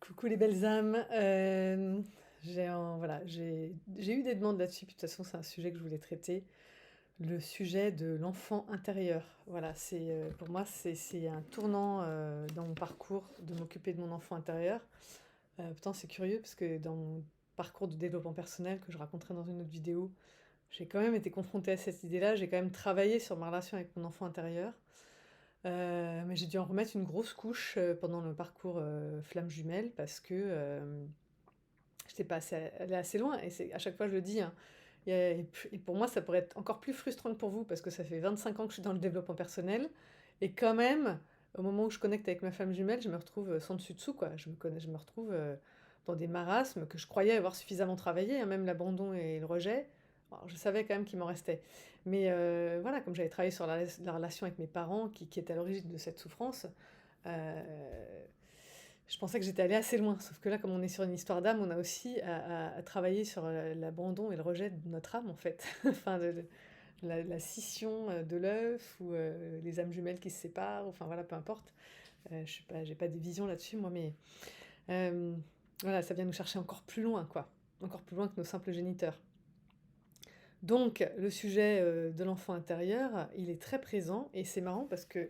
Coucou les belles âmes. Voilà, j'ai eu des demandes là-dessus, puis de toute façon, c'est un sujet que je voulais traiter. Le sujet de l'enfant intérieur. Voilà, pour moi, c'est un tournant dans mon parcours de m'occuper de mon enfant intérieur. Pourtant, c'est curieux parce que dans mon parcours de développement personnel que je raconterai dans une autre vidéo, j'ai quand même été confrontée à cette idée-là. J'ai quand même travaillé sur ma relation avec mon enfant intérieur. Mais j'ai dû en remettre une grosse couche pendant le parcours flamme jumelle parce que j'étais pas allée assez loin. Et à chaque fois je le dis, hein, et pour moi ça pourrait être encore plus frustrant que pour vous parce que ça fait 25 ans que je suis dans le développement personnel. Et quand même, au moment où je connecte avec ma flamme jumelle, je me retrouve sans dessus dessous, quoi. Je me retrouve dans des marasmes que je croyais avoir suffisamment travaillé, hein, même l'abandon et le rejet. Alors, je savais quand même qu'il m'en restait. Mais voilà, comme j'avais travaillé sur la relation avec mes parents, qui est à l'origine de cette souffrance, euh, je pensais que j'étais allée assez loin. Sauf que là, comme on est sur une histoire d'âme, on a aussi à travailler sur l'abandon et le rejet de notre âme, en fait. Enfin, la scission de l'œuf ou les âmes jumelles qui se séparent. Enfin, voilà, peu importe. Je sais pas, j'ai pas des visions là-dessus, moi, mais euh, voilà, ça vient nous chercher encore plus loin, quoi. Encore plus loin que nos simples géniteurs. Donc, le sujet de l'enfant intérieur, il est très présent et c'est marrant parce que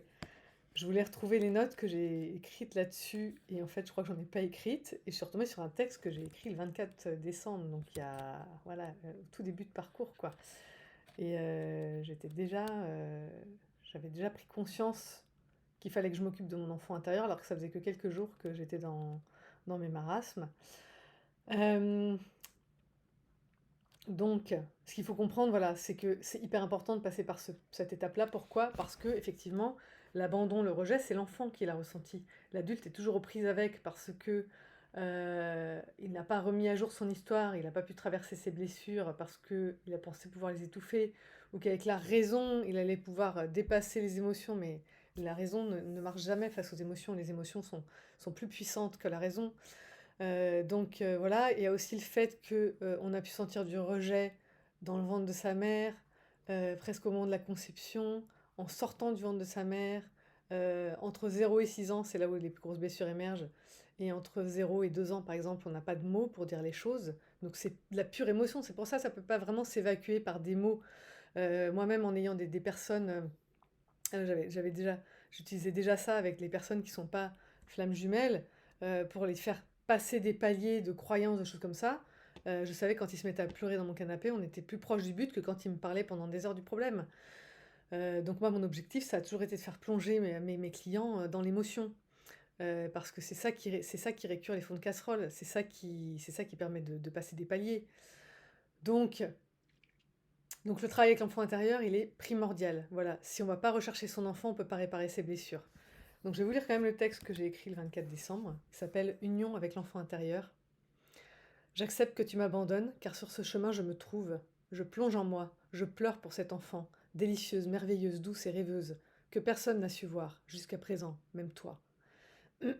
je voulais retrouver les notes que j'ai écrites là-dessus et en fait, je crois que j'en ai pas écrites et je suis retombée sur un texte que j'ai écrit le 24 décembre, donc il y a, voilà, au tout début de parcours, quoi. Et j'avais déjà pris conscience qu'il fallait que je m'occupe de mon enfant intérieur alors que ça faisait que quelques jours que j'étais dans mes marasmes. Euh, Donc, ce qu'il faut comprendre, voilà, c'est que c'est hyper important de passer par cette étape-là. Pourquoi? Parce que effectivement, l'abandon, le rejet, c'est l'enfant qui l'a ressenti. L'adulte est toujours aux prises avec parce que il n'a pas remis à jour son histoire, il n'a pas pu traverser ses blessures parce que il a pensé pouvoir les étouffer, ou qu'avec la raison, il allait pouvoir dépasser les émotions, mais la raison ne marche jamais face aux émotions. Les émotions sont plus puissantes que la raison. Voilà, il y a aussi le fait que, on a pu sentir du rejet dans le ventre de sa mère, presque au moment de la conception, en sortant du ventre de sa mère, entre 0 et 6 ans, c'est là où les plus grosses blessures émergent et entre 0 et 2 ans, par exemple, on n'a pas de mots pour dire les choses, donc c'est de la pure émotion. C'est pour ça, ça peut pas vraiment s'évacuer par des mots. Moi-même en ayant des personnes, j'utilisais déjà ça avec les personnes qui sont pas flammes jumelles, pour les faire passer des paliers de croyances, de choses comme ça. Je savais quand ils se mettaient à pleurer dans mon canapé, on était plus proche du but que quand ils me parlaient pendant des heures du problème. Donc moi, mon objectif, ça a toujours été de faire plonger mes clients dans l'émotion. Parce que c'est ça qui récure les fonds de casserole, c'est ça qui permet de passer des paliers. Donc, donc le travail avec l'enfant intérieur, il est primordial. Voilà, si on va pas rechercher son enfant, on peut pas réparer ses blessures. Donc je vais vous lire quand même le texte que j'ai écrit le 24 décembre, qui s'appelle Union avec l'enfant intérieur. J'accepte que tu m'abandonnes, car sur ce chemin je me trouve. Je plonge en moi, je pleure pour cet enfant, délicieuse, merveilleuse, douce et rêveuse, que personne n'a su voir, jusqu'à présent, même toi.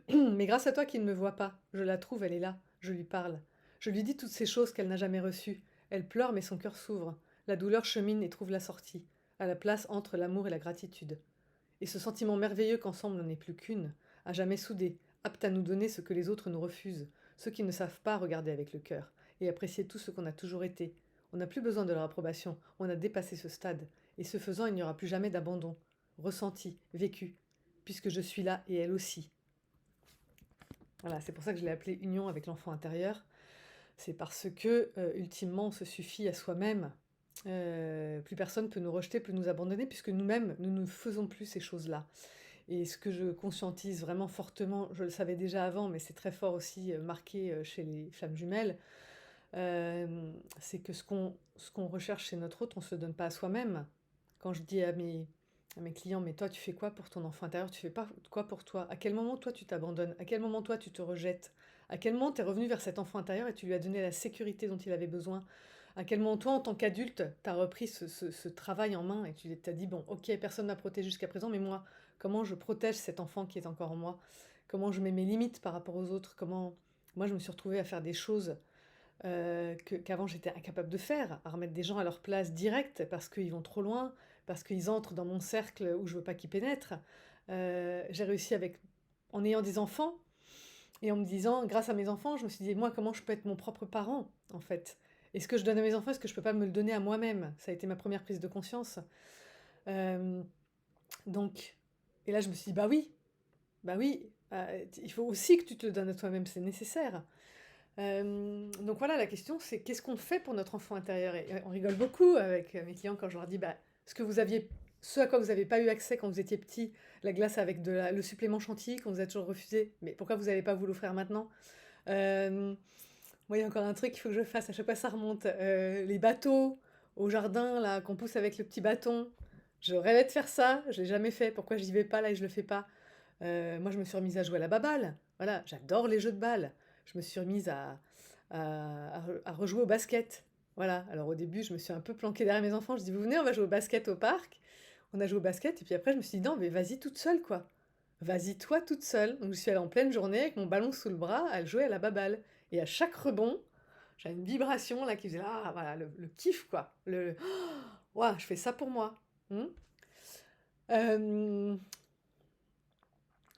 Mais grâce à toi qui ne me vois pas, je la trouve, elle est là, je lui parle. Je lui dis toutes ces choses qu'elle n'a jamais reçues. Elle pleure, mais son cœur s'ouvre. La douleur chemine et trouve la sortie, à la place entre l'amour et la gratitude. Et ce sentiment merveilleux qu'ensemble on n'est plus qu'une, à jamais soudés, apte à nous donner ce que les autres nous refusent, ceux qui ne savent pas regarder avec le cœur, et apprécier tout ce qu'on a toujours été. On n'a plus besoin de leur approbation, on a dépassé ce stade, et ce faisant il n'y aura plus jamais d'abandon, ressenti, vécu, puisque je suis là et elle aussi. Voilà, c'est pour ça que je l'ai appelé union avec l'enfant intérieur. C'est parce que, ultimement, on se suffit à soi-même. Plus personne peut nous rejeter, peut nous abandonner, puisque nous-mêmes, nous ne faisons plus ces choses-là. Et ce que je conscientise vraiment fortement, je le savais déjà avant, mais c'est très fort aussi marqué chez les femmes jumelles, c'est que ce qu'on recherche chez notre autre, on ne se le donne pas à soi-même. Quand je dis à mes clients, mais toi, tu fais quoi pour ton enfant intérieur? Tu fais pas quoi pour toi? À quel moment, toi, tu t'abandonnes? À quel moment, toi, tu te rejettes? À quel moment, tu es revenu vers cet enfant intérieur et tu lui as donné la sécurité dont il avait besoin? À quel moment, toi, en tant qu'adulte, tu as repris ce travail en main et tu t'as dit, bon, ok, personne m'a protégé jusqu'à présent, mais moi, comment je protège cet enfant qui est encore en moi? Comment je mets mes limites par rapport aux autres? Comment... Moi, je me suis retrouvée à faire des choses qu'avant j'étais incapable de faire, à remettre des gens à leur place directe parce qu'ils vont trop loin, parce qu'ils entrent dans mon cercle où je veux pas qu'ils pénètrent. J'ai réussi en ayant des enfants, Et en me disant, grâce à mes enfants, je me suis dit, moi, comment je peux être mon propre parent, en fait? Et ce que je donne à mes enfants, est-ce que je peux pas me le donner à moi-même? Ça a été ma première prise de conscience. Euh, donc, et là, je me suis dit, bah oui, il faut aussi que tu te le donnes à toi-même, c'est nécessaire. Donc voilà, la question, c'est qu'est-ce qu'on fait pour notre enfant intérieur? Et on rigole beaucoup avec mes clients quand je leur dis, bah, ce à quoi vous n'avez pas eu accès quand vous étiez petit, la glace avec le supplément chantilly qu'on vous a toujours refusé, mais pourquoi vous n'avez pas voulu l'offrir maintenant? Euh, Moi, il y a encore un truc qu'il faut que je fasse, à chaque fois ça remonte. Les bateaux au jardin, là, qu'on pousse avec le petit bâton. Je rêvais de faire ça, je l'ai jamais fait. Pourquoi j'y vais pas là et je le fais pas? Moi, je me suis remise à jouer à la baballe. Voilà, j'adore les jeux de balle. Je me suis remise à rejouer au basket. Voilà, alors au début, je me suis un peu planquée derrière mes enfants. Je dis, vous venez, on va jouer au basket au parc. On a joué au basket, et puis après, je me suis dit, non, mais vas-y toute seule, quoi. Vas-y toi toute seule. Donc je suis allée en pleine journée avec mon ballon sous le bras à jouer à la baballe. Et à chaque rebond, j'avais une vibration là qui faisait ah voilà le kiff quoi. Ouah, je fais ça pour moi. Hmm. Euh,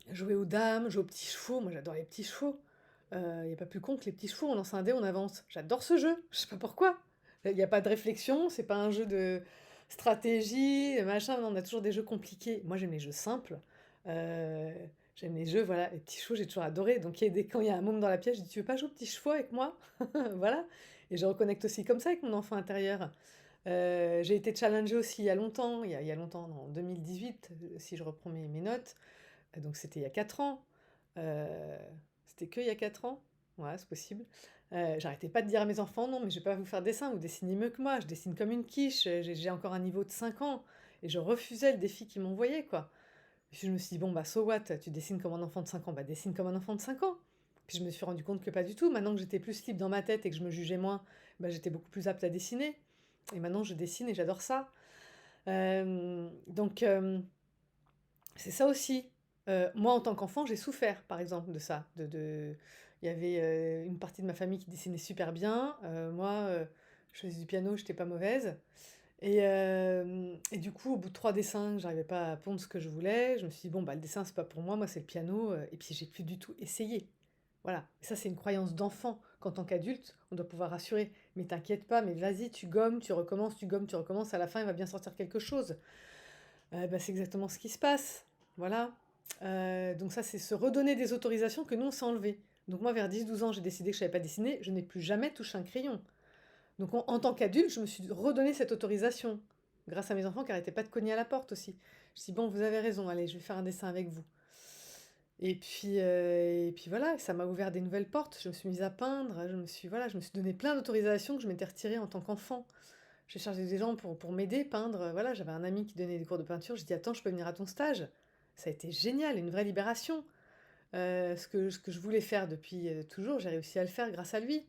Jouer aux dames, jouer aux petits chevaux. Moi j'adore les petits chevaux. Il n'y a pas plus con que les petits chevaux. On lance un dé, on avance. J'adore ce jeu. Je sais pas pourquoi. Il n'y a pas de réflexion. C'est pas un jeu de stratégie, machin. Non, on a toujours des jeux compliqués. Moi j'aime les jeux simples. Euh, J'aime les jeux, voilà, les petits chevaux, j'ai toujours adoré. Donc quand il y a un môme dans la pièce, je dis, tu veux pas jouer aux petits chevaux avec moi? Voilà. Et je reconnecte aussi comme ça avec mon enfant intérieur. J'ai été challengée aussi il y a longtemps, il y a longtemps, en 2018, si je reprends mes notes. Donc c'était il y a 4 ans. Euh, C'était que il y a 4 ans. Ouais, c'est possible. J'arrêtais pas de dire à mes enfants, non, mais je vais pas vous faire dessin, vous dessinez mieux que moi, je dessine comme une quiche, j'ai encore un niveau de 5 ans. Et je refusais le défi qu'ils m'envoyaient, quoi. Puis je me suis dit, bon, bah, so what, tu dessines comme un enfant de 5 ans, bah, dessine comme un enfant de 5 ans. Puis je me suis rendu compte que pas du tout. Maintenant que j'étais plus libre dans ma tête et que je me jugeais moins, bah, j'étais beaucoup plus apte à dessiner. Et maintenant, je dessine et j'adore ça. Donc, c'est ça aussi. Moi, en tant qu'enfant, j'ai souffert, par exemple, de ça. Il y avait une partie de ma famille qui dessinait super bien. Moi, je faisais du piano, j'étais pas mauvaise. Et du coup, au bout de 3 dessins, j'arrivais pas à pondre ce que je voulais. Je me suis dit, bon, bah, le dessin, c'est pas pour moi c'est le piano. Et puis, j'ai plus du tout essayé. Voilà. Et ça, c'est une croyance d'enfant qu'en tant qu'adulte, on doit pouvoir rassurer. Mais t'inquiète pas, mais vas-y, tu gommes, tu recommences, tu gommes, tu recommences. À la fin, il va bien sortir quelque chose. Bah, c'est exactement ce qui se passe. Voilà. Donc ça, c'est se redonner des autorisations que nous, on s'est enlevées. Donc moi, vers 10-12 ans, j'ai décidé que je savais pas dessiner. Je n'ai plus jamais touché un crayon. Donc en tant qu'adulte, je me suis redonné cette autorisation. Grâce à mes enfants qui arrêtaient pas de cogner à la porte aussi. Je me suis dit, bon, vous avez raison, allez, je vais faire un dessin avec vous. Et puis voilà, ça m'a ouvert des nouvelles portes. Je me suis mise à peindre. Voilà, je me suis donné plein d'autorisations que je m'étais retirées en tant qu'enfant. J'ai chargé des gens pour m'aider, peindre. Voilà, j'avais un ami qui donnait des cours de peinture. J'ai dit, attends, je peux venir à ton stage. Ça a été génial, une vraie libération. Ce que je voulais faire depuis toujours, j'ai réussi à le faire grâce à lui.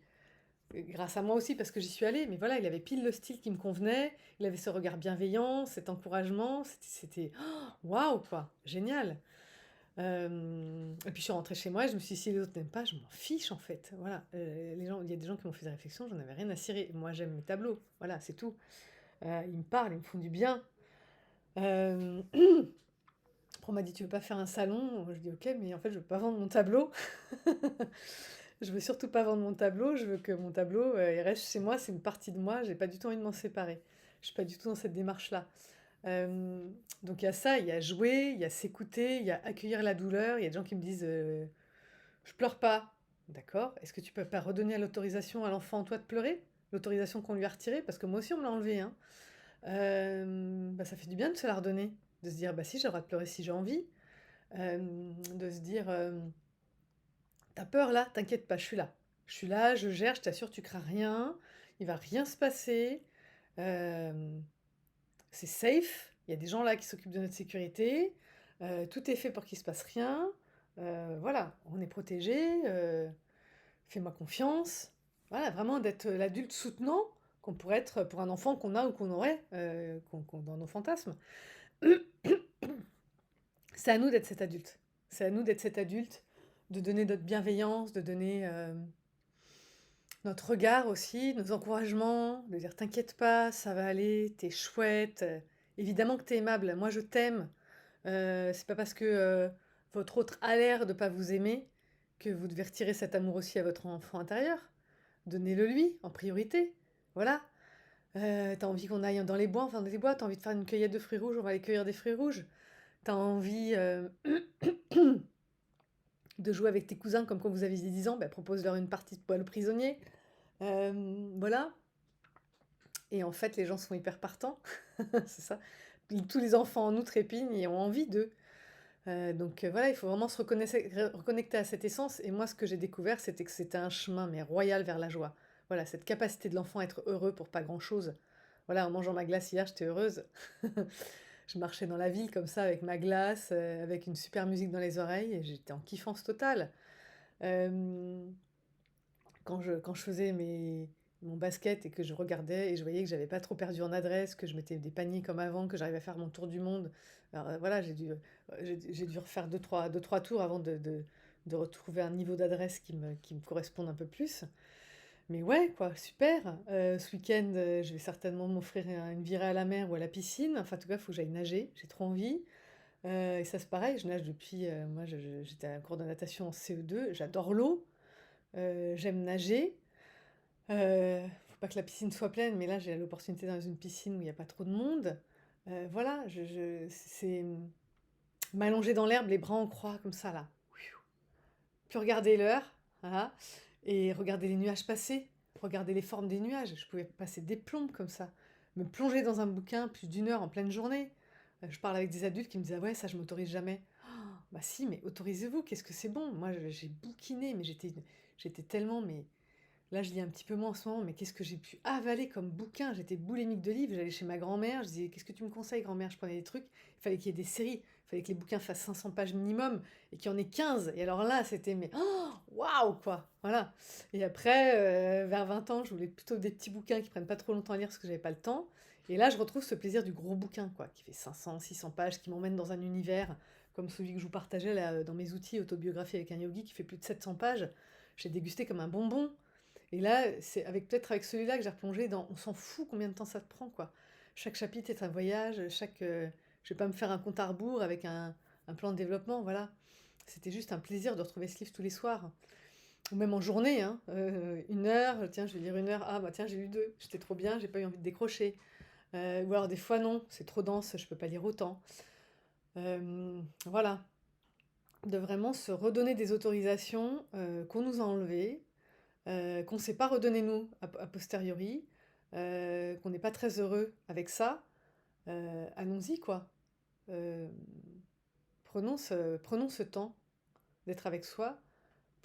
Grâce à moi aussi, parce que j'y suis allée. Mais voilà, il avait pile le style qui me convenait. Il avait ce regard bienveillant, cet encouragement. Oh, waouh, quoi. Génial. Et puis je suis rentrée chez moi et je me suis dit, si les autres n'aiment pas, je m'en fiche en fait. Voilà. Il y a des gens qui m'ont fait des réflexions, j'en avais rien à cirer. Moi, j'aime mes tableaux. Voilà, c'est tout. Ils me parlent, ils me font du bien. Euh, Après, on m'a dit, tu veux pas faire un salon? Je dis, ok, mais en fait, je veux pas vendre mon tableau. Je veux surtout pas vendre mon tableau. Je veux que mon tableau, il reste chez moi. C'est une partie de moi. J'ai pas du tout envie de m'en séparer. Je suis pas du tout dans cette démarche-là. Euh, donc il y a ça, il y a jouer, il y a s'écouter, il y a accueillir la douleur. Il y a des gens qui me disent, je pleure pas. D'accord. Est-ce que tu peux pas redonner l'autorisation à l'enfant en toi de pleurer? L'autorisation qu'on lui a retirée? Parce que moi aussi, on me l'a enlevée, hein. Bah, ça fait du bien de se la redonner, de se dire bah si j'ai le droit de pleurer si j'ai envie, de se dire t'as peur là, t'inquiète pas, je suis là, je gère, je t'assure, tu crains rien, il va rien se passer, euh, c'est safe, il y a des gens là qui s'occupent de notre sécurité, tout est fait pour qu'il se passe rien, voilà, on est protégé, fais-moi confiance, voilà, vraiment d'être l'adulte soutenant qu'on pourrait être pour un enfant qu'on a ou qu'on aurait dans nos fantasmes. C'est à nous d'être cet adulte. C'est à nous d'être cet adulte, de donner notre bienveillance, de donner notre regard aussi, nos encouragements, de dire t'inquiète pas, ça va aller, t'es chouette. Évidemment que t'es aimable, moi je t'aime. C'est pas parce que votre autre a l'air de pas vous aimer que vous devez retirer cet amour aussi à votre enfant intérieur. Donnez-le lui, en priorité. Voilà. T'as envie qu'on aille dans les bois, enfin dans les bois, t'as envie de faire une cueillette de fruits rouges, on va aller cueillir des fruits rouges. T'as envie de jouer avec tes cousins comme quand vous aviez 10 ans, bah, propose-leur une partie de poil aux prisonniers. Voilà. Et en fait, les gens sont hyper partants. C'est ça. Tous les enfants en nous trépignent et ont envie d'eux. Donc voilà, il faut vraiment se reconnecter à cette essence. Et moi, ce que j'ai découvert, c'était que c'était un chemin, mais royal vers la joie. Voilà, cette capacité de l'enfant à être heureux pour pas grand-chose. Voilà, en mangeant ma glace hier, j'étais heureuse. Je marchais dans la ville comme ça avec ma glace, avec une super musique dans les oreilles, et j'étais en kiffance totale. Euh, quand je faisais mon basket et que je regardais et je voyais que j'avais pas trop perdu en adresse, que je mettais des paniers comme avant, que j'arrivais à faire mon tour du monde. Alors voilà, j'ai dû refaire deux, trois tours avant de retrouver un niveau d'adresse qui me corresponde un peu plus. Mais ouais, quoi, super. Ce week-end, je vais certainement m'offrir une virée à la mer ou à la piscine. Enfin, en tout cas, il faut que j'aille nager. J'ai trop envie. Et ça, c'est pareil, je nage depuis. Moi, j'étais à un cours de natation en CE2. J'adore l'eau. J'aime nager. Faut pas que la piscine soit pleine, mais là, j'ai l'opportunité dans une piscine où il n'y a pas trop de monde. Voilà, c'est m'allonger dans l'herbe, les bras en croix, comme ça, là. Puis regarder l'heure, voilà, et regarder les nuages passer, regarder les formes des nuages. Je pouvais passer des plombes comme ça, me plonger dans un bouquin plus d'une heure en pleine journée. Je parle avec des adultes qui me disaient: «Ah ouais, ça, je m'autorise jamais». Bah si, mais autorisez-vous, qu'est-ce que c'est bon. Moi, j'ai bouquiné, mais j'étais tellement, mais là, je lis un petit peu moins en ce moment, mais qu'est-ce que j'ai pu avaler comme bouquin? J'étais boulimique de livres, j'allais chez ma grand-mère, je disais: «Qu'est-ce que tu me conseilles, grand-mère?» Je prenais des trucs, il fallait qu'il y ait des séries, il fallait que les bouquins fassent 500 pages minimum et qu'il y en ait 15. Et alors là, c'était mais oh, waouh, quoi! Voilà. Et après, vers 20 ans, je voulais plutôt des petits bouquins qui prennent pas trop longtemps à lire parce que j'avais pas le temps. Et là, je retrouve ce plaisir du gros bouquin, quoi, qui fait 500, 600 pages, qui m'emmène dans un univers comme celui que je vous partageais là, dans mes outils autobiographie avec un yogi qui fait plus de 700 pages. J'ai dégusté comme un bonbon. Et là, c'est peut-être avec celui-là que j'ai replongé dans on s'en fout combien de temps ça te prend, quoi. Chaque chapitre est un voyage, je vais pas me faire un compte à rebours avec un plan de développement, voilà. C'était juste un plaisir de retrouver ce livre tous les soirs. Ou même en journée, hein. 1 heure, tiens, je vais lire 1 heure. Ah bah tiens, j'ai lu deux. J'étais trop bien, j'ai pas eu envie de décrocher. Ou alors des fois non, c'est trop dense, je peux pas lire autant. Voilà. De vraiment se redonner des autorisations qu'on nous a enlevées, qu'on ne s'est pas redonné nous a posteriori, qu'on n'est pas très heureux avec ça, allons-y quoi. Euh, prenons ce temps d'être avec soi,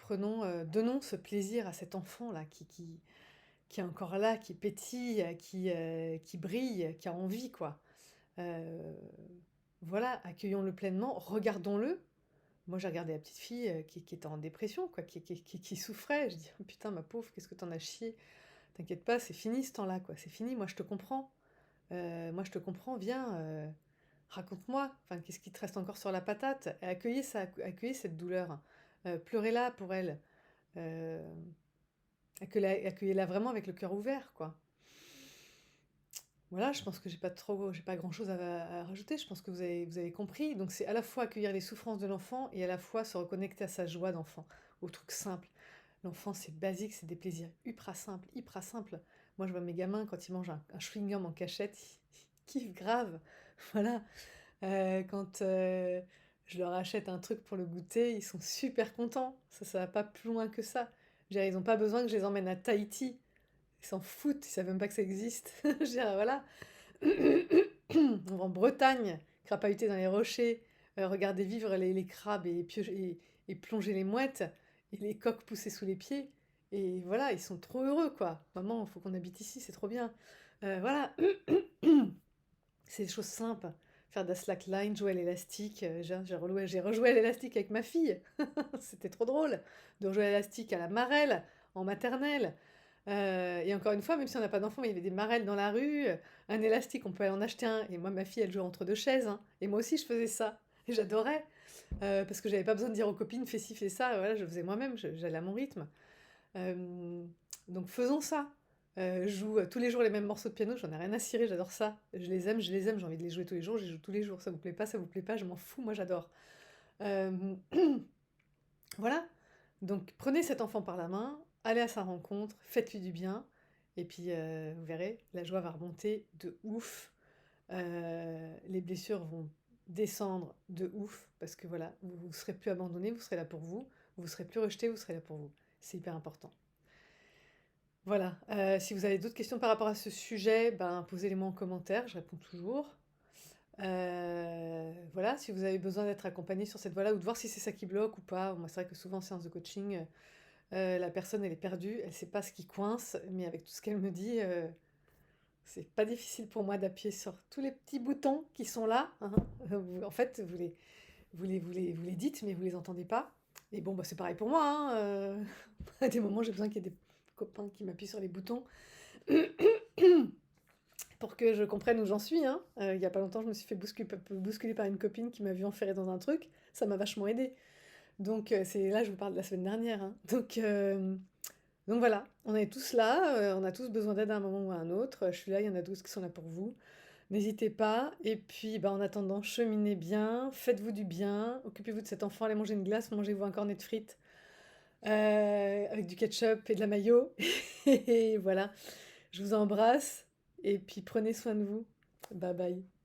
donnons ce plaisir à cet enfant là qui est encore là, qui pétille, qui brille, qui a envie quoi. Euh, voilà, accueillons-le pleinement, regardons-le. Moi, j'ai regardé la petite fille qui était en dépression, quoi, qui souffrait. Je dis: «Oh, putain, ma pauvre, qu'est-ce que t'en as chié. T'inquiète pas, c'est fini ce temps-là, quoi. C'est fini, moi je te comprends. Moi je te comprends, viens, raconte-moi. Enfin, qu'est-ce qui te reste encore sur la patate?» Et accueillez cette douleur. Pleurez-la pour elle. Euh, accueillez-la vraiment avec le cœur ouvert, quoi. Voilà, je pense que j'ai pas grand-chose à rajouter. Je pense que vous avez compris. Donc c'est à la fois accueillir les souffrances de l'enfant et à la fois se reconnecter à sa joie d'enfant, au truc simple. L'enfant, c'est basique, c'est des plaisirs ultra simples, hyper simples. Moi, je vois mes gamins, quand ils mangent un chewing-gum en cachette, ils kiffent grave. Voilà. Quand je leur achète un truc pour le goûter, ils sont super contents. Ça va pas plus loin que ça. Je veux dire, ils n'ont pas besoin que je les emmène à Tahiti. Ils s'en foutent, ils savent même pas que ça existe. Je veux dire, voilà. On va en Bretagne, crapahuter dans les rochers, regarder vivre les crabes et plonger les mouettes, et les coqs pousser sous les pieds. Et voilà, ils sont trop heureux, quoi. Maman, il faut qu'on habite ici, c'est trop bien. Voilà, c'est des choses simples. Faire de la slackline, jouer à l'élastique. J'ai rejoué à l'élastique avec ma fille. C'était trop drôle de rejouer à l'élastique à la marelle, en maternelle. Et encore une fois, même si on n'a pas d'enfant, il y avait des marelles dans la rue, un élastique, on peut aller en acheter un. Et moi, ma fille, elle jouait entre deux chaises, hein. Et moi aussi, je faisais ça. Et j'adorais. Parce que j'avais pas besoin de dire aux copines, fais ci, fais ça. Voilà, je faisais moi-même, j'allais à mon rythme. Euh, donc faisons ça. Je joue tous les jours les mêmes morceaux de piano, j'en ai rien à cirer, j'adore ça. Je les aime, j'ai envie de les jouer tous les jours, je les joue tous les jours. Ça vous plaît pas, je m'en fous, moi j'adore. Euh, voilà. Donc prenez cet enfant par la main, allez à sa rencontre, faites-lui du bien, et puis vous verrez, la joie va remonter de ouf, les blessures vont descendre de ouf, parce que voilà, vous ne serez plus abandonné, vous serez là pour vous, vous serez plus rejeté, vous serez là pour vous. C'est hyper important. Voilà, si vous avez d'autres questions par rapport à ce sujet, ben, posez-les-moi en commentaire, je réponds toujours. Voilà, si vous avez besoin d'être accompagné sur cette voie-là ou de voir si c'est ça qui bloque ou pas. Moi, c'est vrai que souvent en séance de coaching, la personne, elle est perdue, elle sait pas ce qui coince, mais avec tout ce qu'elle me dit, c'est pas difficile pour moi d'appuyer sur tous les petits boutons qui sont là, hein. En fait, vous les dites, mais vous les entendez pas. Et bon, bah, c'est pareil pour moi, hein, à des moments, j'ai besoin qu'il y ait des copains qui m'appuient sur les boutons pour que je comprenne où j'en suis, hein. Il y a pas longtemps, je me suis fait bousculer par une copine qui m'a vu enferrer dans un truc, ça m'a vachement aidée. Donc c'est là, je vous parle de la semaine dernière, hein. Donc voilà, on est tous là, on a tous besoin d'aide à un moment ou à un autre. Je suis là, il y en a 12 qui sont là pour vous. N'hésitez pas. Et puis, bah, en attendant, cheminez bien, faites-vous du bien, occupez-vous de cet enfant, allez manger une glace, mangez-vous un cornet de frites avec du ketchup et de la mayo. Et voilà, je vous embrasse et puis prenez soin de vous. Bye bye.